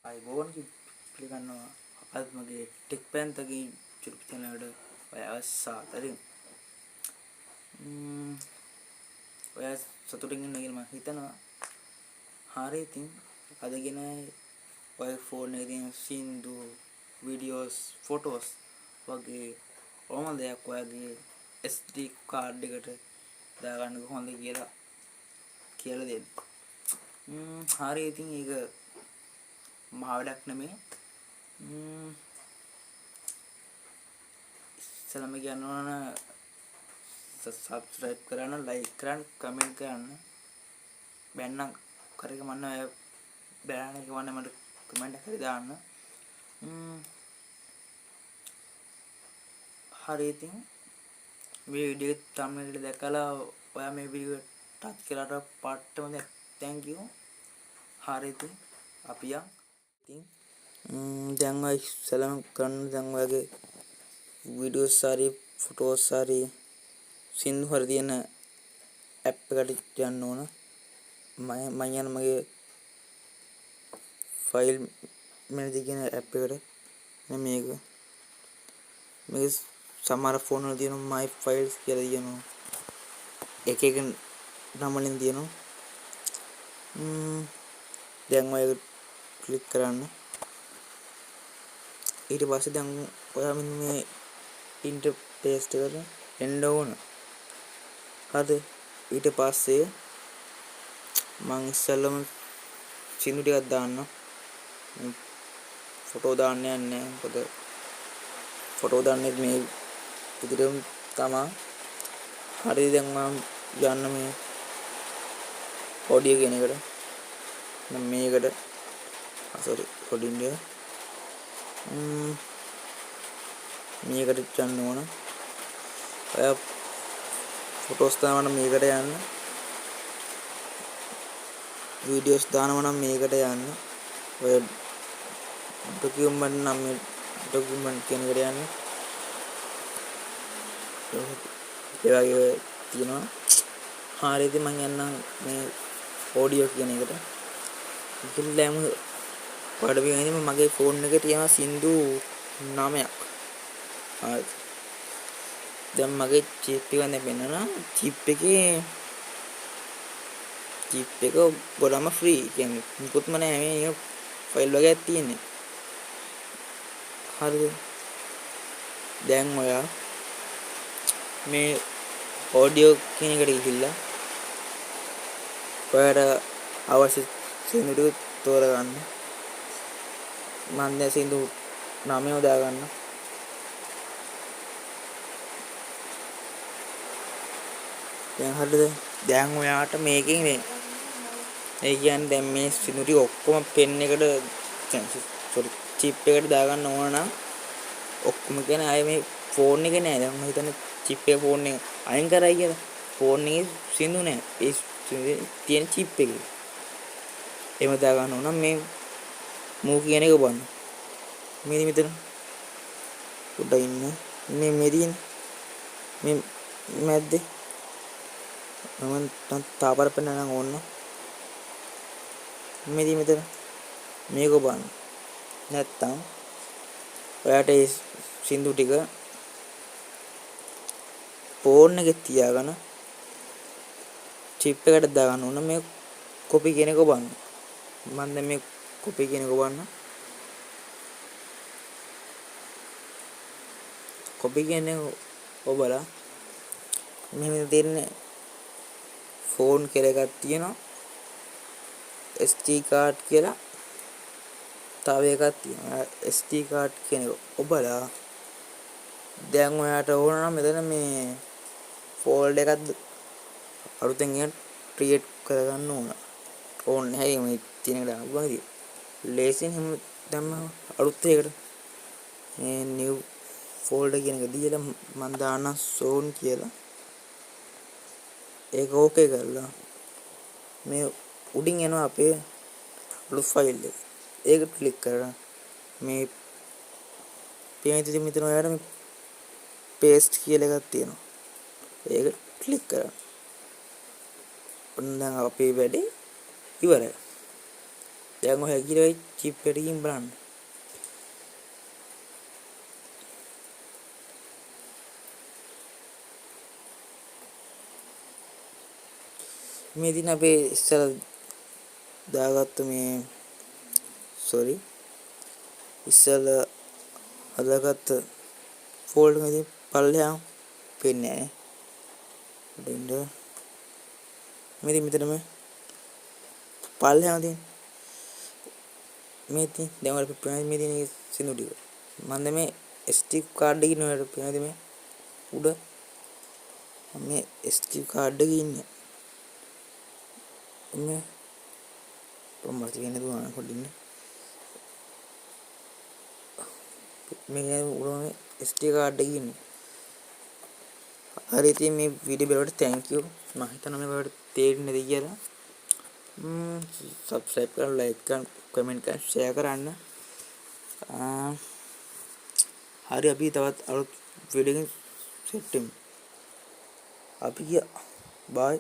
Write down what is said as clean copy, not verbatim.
අයිබෝන් පිළිගන්නවා අද මගේ ටෙක් පැන්තගේ YouTube channel එකට ඔයාව සාදරයෙන් ඔයා සතුටින් ඉන්න කියලා මම හිතනවා. හරි ඉතින් අද ගෙන ඔය ෆෝන් එකේ තියෙන සින්දු වීඩියෝස් ෆොටෝස් වගේ ඕනම දෙයක් ඔයාගේ SD කාඩ් එකට දාගන්න කොහොමද කියලා දෙන්න. හරි ඉතින් ඒක මහ වැඩක් නෙමෙයි. ඉස්සෙල්ලාම කියනවා subscribe කරන්න, like කරන්න, comment කරන්න. බැන්නම් කරේ මන්න ඔය බෑන එක වන්න මට comment එකක් හරි දාන්න. හරි ඉතින් මේ වීඩියෝ එක thumbnail එක දැකලා ඔයා මේ වීඩියෝ එක ටච් කරලා පාටම thank you. හරි ඉතින් අපි යන් ඉතින් දැන් ඔය ඉස්සෙල්ලාම කරන්න දැන් ඔයගේ වීඩියෝස් හරි ෆොටෝස් හරි සින්දු හරි තියෙන ඇප් එකට යන්න ඕන. මම යන මගේ ෆයිල් මැනේජර් කියන ඇප් එකට. මේක සමහර ෆෝන් වල තියෙන my files කියලා තියෙනවා. එක එක නම වලින් තියෙනවා. දැන් ඔය ක්ලික් කරන්න. ඊට පස්සේ දැන් ඔයා මෙන්න මේ ඉන්ටර්ෆේස් එකට එන්න ඕන. හරිද? ඊට පස්සේ මම ඉස්සෙල්ලම සින්දු ටිකක් දාන්න. ෆොටෝ දාන්න යන්නේ. මොකද ෆොටෝ දාන්නේ මේ විදිහටම තමයි. හරිද? දැන් මම යන්න මේ ඔඩියෝ කියන එකට. මම මේකට sorry කොඩින්ද මේකට යන්න ඕන. ඔය ෆොටෝස් දානවනම් මේකට යන්න. වීඩියෝස් දානවනම් මේකට යන්න. ඔය ඩොකියුමන්ට් නම් මේ ඩොකියුමන්ට් කියන එකට යන්න. ඒ වගේ තියෙනවා. හරි ඉතින් මම යන්නම් මේ ඔඩියෝ කියන එකට. ඉතින්ලම ඔයාලට මේ මගේ ෆෝන් එකේ තියෙන සින්දු 9ක්. හරි. දැන් මගේ චිප් එක දැන් පෙන්නනවා. චිප් එක ගොඩම ෆ්‍රී. කියන්නේ මුකුත්ම නැහැ මේ ෆයිල් වගේක් තියෙන්නේ. හරිද? දැන් ඔයා මේ ඔඩියෝ කියන එකට ගිහිල්ලා ඔයාලට අවශ්‍ය සින්දු ටික තෝරගන්න. මම දැන් සින්දු 9 දාගන්න. දැන් හරිද? දැන් ඔයාට මේකෙන් මේ ඒ කියන්නේ දැන් මේ සින්දු ටික ඔක්කොම පෙන් එකට sorry චිප් එකට දාගන්න ඕන නම් ඔක්කොම කියන්නේ ආයේ මේ ෆෝන් එකේ නෑ. දැන් මම හිතන්නේ චිප් එක ෆෝන් එක අයින් කරයි කියලා. ෆෝන් එකේ සින්දු නෑ. ඒ තියෙන චිප් එකේ. එහෙම දාගන්න ඕන නම් මේ මූ කියන එක බලන්න. මේ මෙතන පොඩ්ඩක් ඉන්න. මේ තියෙන මේ මැද්දේ මම තාපර පෙන්නන ඕන. මෙතන මේක බලන්න. නැත්තම් ඔයාට ඒ සින්දු ටික ෆෝන් එකේ තියාගෙන චිප් එකට දාගන්න ඕන. මේ කොපි කියන එක බලන්න. මම දැන් මේ කොපි කියන එක බලන්න. කොපි කියන්නේ ඔබලා මෙහෙම දෙන්නේ ෆෝන් කියලා එකක් තියෙනවා. SD card කියලා තව එකක් තියෙනවා. SD card කියන එක ඔබලා දැන් ඔයාට ඕන නම් මෙතන මේ ෆෝල්ඩර් එකක් අලුතෙන් ගියන් ක්‍රියේට් කරගන්න ඕන. ඕනේ නැහැ මේ තියෙන එක දාන්න. ලේසින් හැම දැම්ම අලුත් එකකට මේ new folder කියන එක දීලා මම දාන්න zone කියලා. ඒක ඕකේ කරලා මේ උඩින් එනවා අපේ අලුත් ෆයිල් එක. ඒක ක්ලික් කරලා මේ මෙතන ඔයාලට මේ paste කියලා එකක් තියෙනවා. ඒක ක්ලික් කරලා ඔන්න දැන් අපේ වැඩේ ඉවරයි. දැන් ඔය හැකිලයි චිප් එකකින් බලන්න. මේ දින අපේ ඉස්සර දාගත්ත මේ ඉස්සර හදාගත්ත ෆෝල්ඩර් එකේ පල්ලෙහාම පේන්නේ නැහැ නේ. මෙතනම පල්ලෙහාම තියෙන මේ තියෙන දැන් වල පේන්නේ මේ තියෙන සින්දු ටික. මම මේ SD කාඩ් එකේ නේද පේන්නේ මේ උඩ මේ SD කාඩ් එකේ ඉන්නේ. මේ කොහොමද කියන්නේ දුවන පොඩින් මේ උඩම SD කාඩ් එකේ ඉන්නේ. හරි ඉතින් මේ වීඩියෝ බලවට thank you. මම හිතනවා මේ වලට තේරෙන්නේ නැති කියලා. subscribe කරලා like කරන්න comment කරන්න share කරන්න. හරි අපි තවත් අලුත් වීඩියෝ එකකින් සෙට් වෙමු. අපි ගියා. bye.